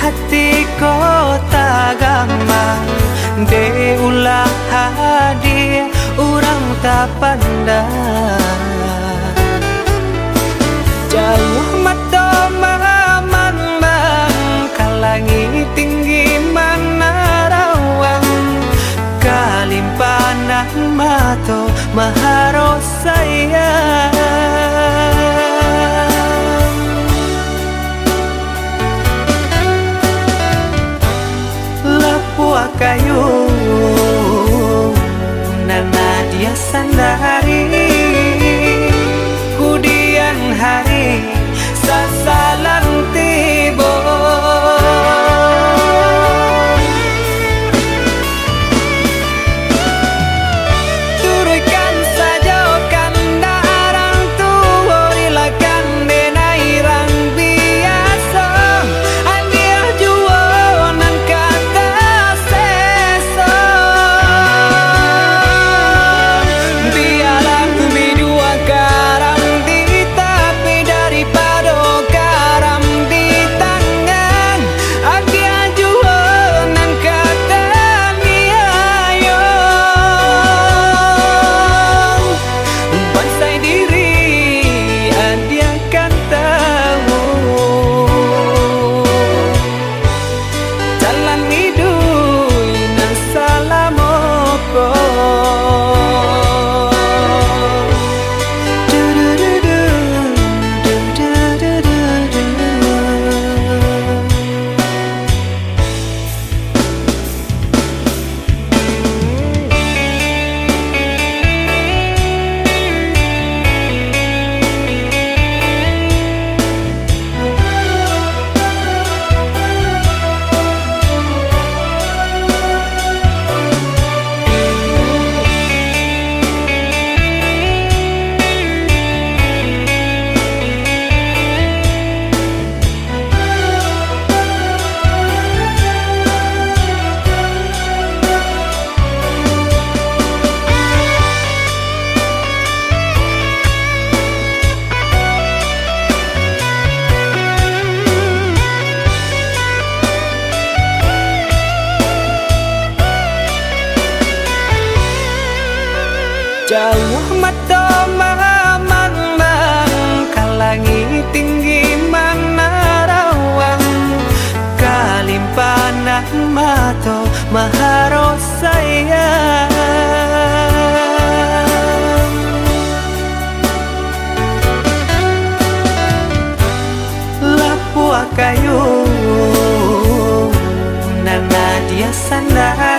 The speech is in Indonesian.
hati kota gampang de ulah hadir orang tak pandang jauh mata mamang kalangi tinggi mana rawang kalimpanan mato maharos sayang lapua kayu nana dia sandari kudian hari sasalan tibo turutkan saja kanda arang tua rilakan denai rang biasa andia jualan kata seso biarlah bidua karam di tapi daripada karam di tangan andia jualan kata niayo bansai diri andia kan tahu jalan hidup nan salamoko jauh mata mamang kalangi tinggi mana rawang kalimpanan mato maharos sayang lapua kayu nana dia sandari